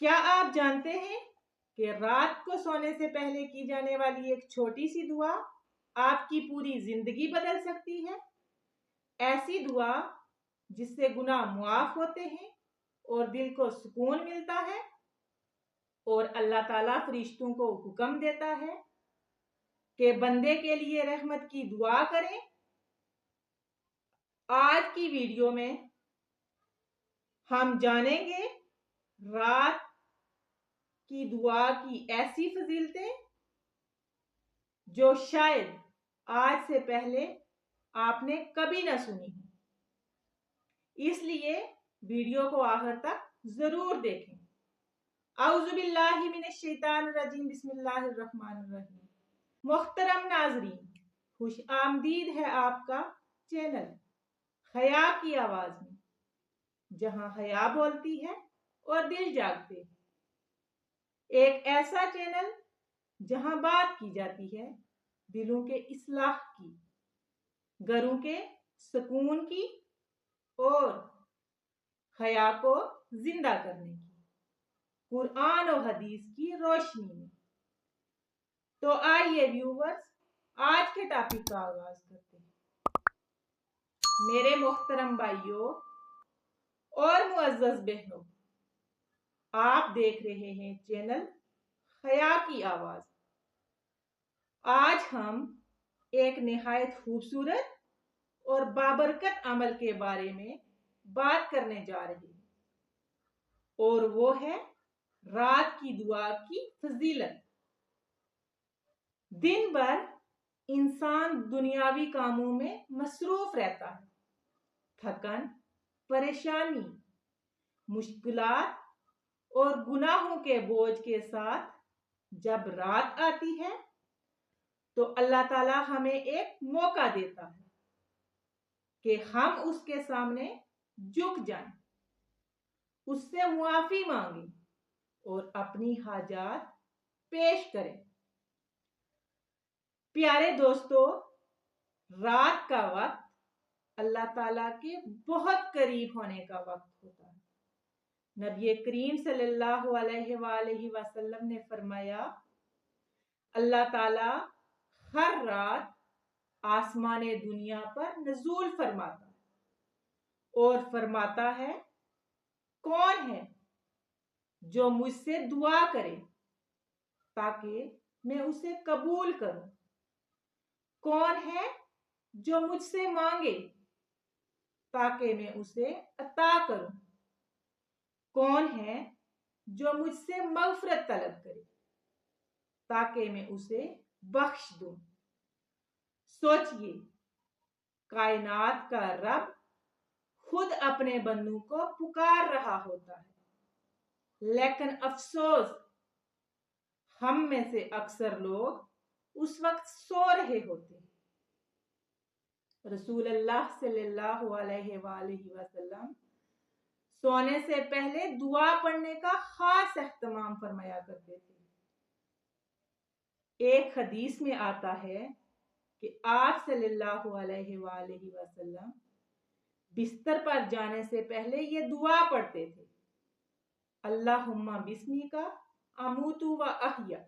کیا آپ جانتے ہیں کہ رات کو سونے سے پہلے کی جانے والی ایک چھوٹی سی دعا آپ کی پوری زندگی بدل سکتی ہے؟ ایسی دعا جس سے گناہ معاف ہوتے ہیں اور دل کو سکون ملتا ہے اور اللہ تعالیٰ فرشتوں کو حکم دیتا ہے کہ بندے کے لیے رحمت کی دعا کریں۔ آج کی ویڈیو میں ہم جانیں گے رات کی دعا کی ایسی فضیلتیں جو شاید آج سے پہلے آپ نے کبھی نہ سنی ہو، اس لیے ویڈیو کو آخر تک ضرور دیکھیں۔ اعوذ باللہ من الشیطان الرجیم، بسم اللہ الرحمن الرحیم۔ محترم ناظرین، خوش آمدید ہے آپ کا چینل حیا کی آواز میں، جہاں حیا بولتی ہے اور دل جاگتے ہیں۔ ایک ایسا چینل جہاں بات کی جاتی ہے دلوں کے اصلاح کی، گھروں کے سکون کی اور حیا کو زندہ کرنے کی، قرآن و حدیث کی روشنی میں۔ تو آئیے ویورز، آج کے ٹاپک کا آغاز کرتے ہیں۔ میرے محترم بھائیوں اور معزز بہنوں، آپ دیکھ رہے ہیں چینل حیا کی آواز۔ آج ہم ایک نہایت خوبصورت اور بابرکت عمل کے بارے میں بات کرنے جا رہے ہیں، اور وہ ہے رات کی دعا کی فضیلت۔ دن بھر انسان دنیاوی کاموں میں مصروف رہتا ہے، تھکن، پریشانی، مشکلات اور گناہوں کے بوجھ کے ساتھ جب رات آتی ہے تو اللہ تعالیٰ ہمیں ایک موقع دیتا ہے کہ ہم اس کے سامنے جھک جائیں، اس سے معافی مانگیں اور اپنی حاجات پیش کریں۔ پیارے دوستو، رات کا وقت اللہ تعالیٰ کے بہت قریب ہونے کا وقت ہوتا ہے۔ نبی کریم صلی اللہ علیہ وآلہ وسلم نے فرمایا، اللہ تعالیٰ ہر رات آسمان دنیا پر نزول فرماتا ہے اور فرماتا ہے، کون ہے جو مجھ سے دعا کرے تاکہ میں اسے قبول کروں؟ کون ہے جو مجھ سے مانگے تاکہ میں اسے عطا کروں؟ کون ہے جو مجھ سے مغفرت طلب کرے تاکہ میں اسے بخش دوں؟ سوچئے، کائنات کا رب خود اپنے بندوں کو پکار رہا ہوتا ہے، لیکن افسوس ہم میں سے اکثر لوگ اس وقت سو رہے ہوتے ہیں۔ رسول اللہ صلی اللہ علیہ وآلہ وسلم سونے سے پہلے دعا پڑھنے کا خاص اہتمام فرمایا کرتے تھے۔ ایک حدیث میں آتا ہے کہ آپ صلی اللہ علیہ وآلہ وسلم بستر پر جانے سے پہلے یہ دعا پڑھتے تھے، اللہم بسمک اموت و احیا۔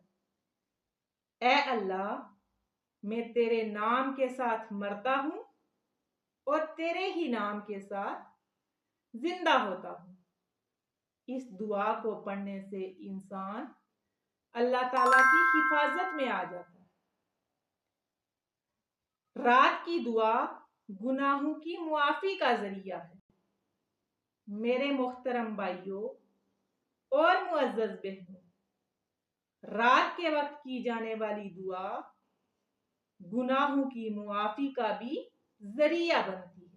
اے اللہ، میں تیرے نام کے ساتھ مرتا ہوں اور تیرے ہی نام کے ساتھ زندہ ہوتا ہوں۔ اس دعا کو پڑھنے سے انسان اللہ تعالیٰ کی حفاظت میں آ جاتا ہے۔ رات کی دعا گناہوں کی معافی کا ذریعہ ہے۔ میرے محترم بھائیوں اور معزز بہنوں، رات کے وقت کی جانے والی دعا گناہوں کی معافی کا بھی ذریعہ بنتی ہے۔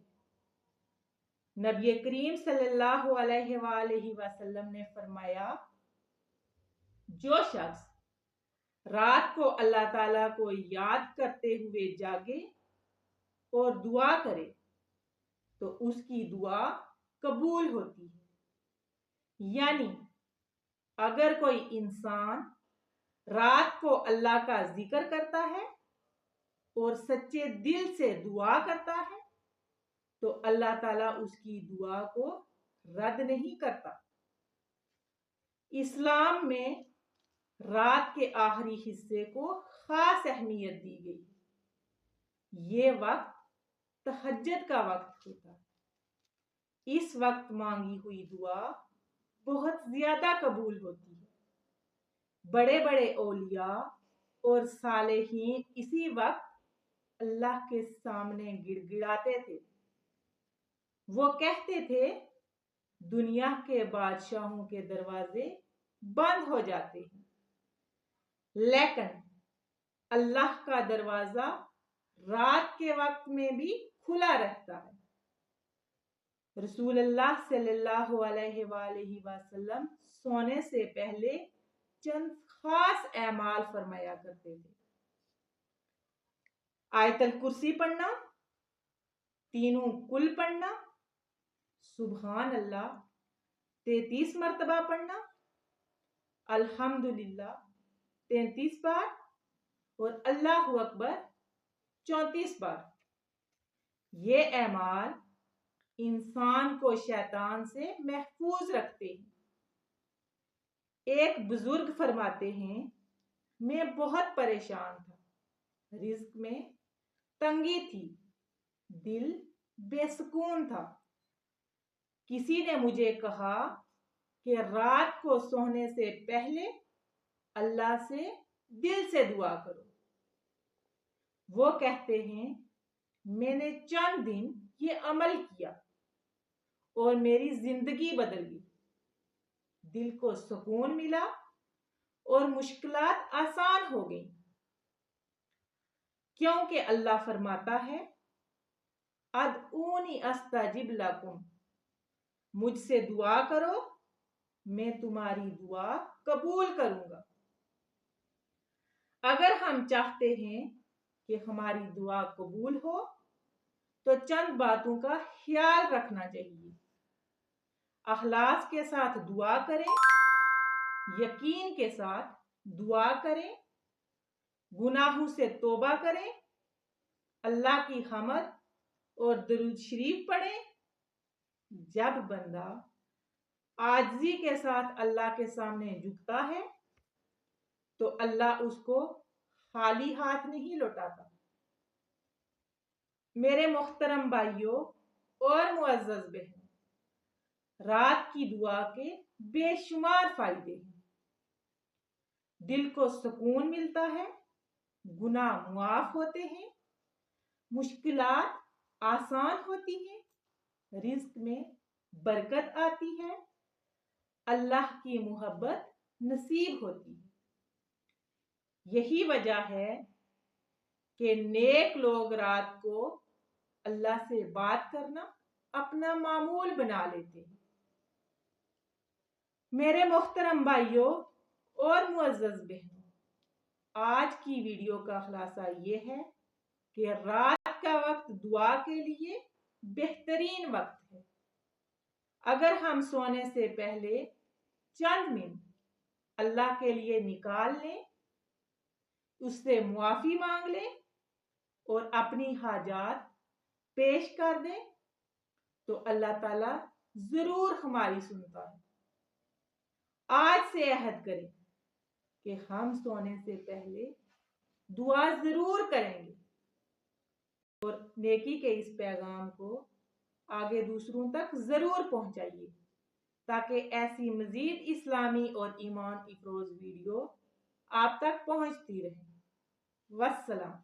نبی کریم صلی اللہ علیہ وآلہ وسلم نے فرمایا، جو شخص رات کو اللہ تعالیٰ کو یاد کرتے ہوئے جاگے اور دعا کرے تو اس کی دعا قبول ہوتی ہے۔ یعنی اگر کوئی انسان رات کو اللہ کا ذکر کرتا ہے اور سچے دل سے دعا کرتا ہے تو اللہ تعالیٰ اس کی دعا کو رد نہیں کرتا۔ اسلام میں رات کے آخری حصے کو خاص اہمیت دی گئی۔ یہ وقت تہجد کا وقت ہوتا ہے۔ اس وقت مانگی ہوئی دعا بہت زیادہ قبول ہوتی ہے۔ بڑے بڑے اولیاء اور صالحین اسی وقت اللہ کے سامنے گڑ گڑاتے تھے۔ وہ کہتے تھے دنیا کے بادشاہوں کے دروازے بند ہو جاتے ہیں، لیکن اللہ کا دروازہ رات کے وقت میں بھی کھلا رہتا ہے۔ رسول اللہ صلی اللہ علیہ وآلہ وسلم سونے سے پہلے چند خاص اعمال فرمایا کرتے تھے۔ آیت الکرسی پڑھنا، تینوں کل پڑھنا، سبحان اللہ 33 مرتبہ پڑھنا، الحمدللہ 33 بار اور اللہ اکبر 34 بار۔ یہ اعمال انسان کو شیطان سے محفوظ رکھتے ہیں۔ ایک بزرگ فرماتے ہیں میں بہت پریشان تھا، رزق میں تنگی تھی، دل بے سکون تھا۔ کسی نے مجھے کہا کہ رات کو سونے سے پہلے اللہ سے دل سے دعا کرو۔ وہ کہتے ہیں میں نے چند دن یہ عمل کیا اور میری زندگی بدل گئی، دل کو سکون ملا اور مشکلات آسان ہو گئیں، کیونکہ اللہ فرماتا ہے ادعونی استجب لکم، مجھ سے دعا کرو میں تمہاری دعا قبول کروں گا۔ اگر ہم چاہتے ہیں کہ ہماری دعا قبول ہو تو چند باتوں کا خیال رکھنا چاہیے۔ اخلاص کے ساتھ دعا کریں، یقین کے ساتھ دعا کریں، گناہوں سے توبہ کریں، اللہ کی حمد اور درود شریف پڑھیں۔ جب بندہ عاجزی کے ساتھ اللہ کے سامنے جھکتا ہے تو اللہ اس کو خالی ہاتھ نہیں لوٹاتا۔ میرے محترم بھائیوں اور معزز بہنوں، رات کی دعا کے بے شمار فائدے ہیں۔ دل کو سکون ملتا ہے، گناہ معاف ہوتے ہیں، مشکلات آسان ہوتی ہیں، رزق میں برکت آتی ہے، اللہ کی محبت نصیب ہوتی ہے۔ یہی وجہ ہے کہ نیک لوگ رات کو اللہ سے بات کرنا اپنا معمول بنا لیتے ہیں۔ میرے محترم بھائیوں اور معزز بہنوں، آج کی ویڈیو کا خلاصہ یہ ہے کہ رات کا وقت دعا کے لیے بہترین وقت ہے۔ اگر ہم سونے سے پہلے چند منٹ اللہ کے لیے نکال لیں، اس سے معافی مانگ لیں اور اپنی حاجات پیش کر دیں تو اللہ تعالیٰ ضرور ہماری سنتا ہے۔ آج سے عہد کریں کہ ہم سونے سے پہلے دعا ضرور کریں گے اور نیکی کے اس پیغام کو آگے دوسروں تک ضرور پہنچائیے تاکہ ایسی مزید اسلامی اور ایمان افروز ویڈیو آپ تک پہنچتی رہیں۔ والسلام۔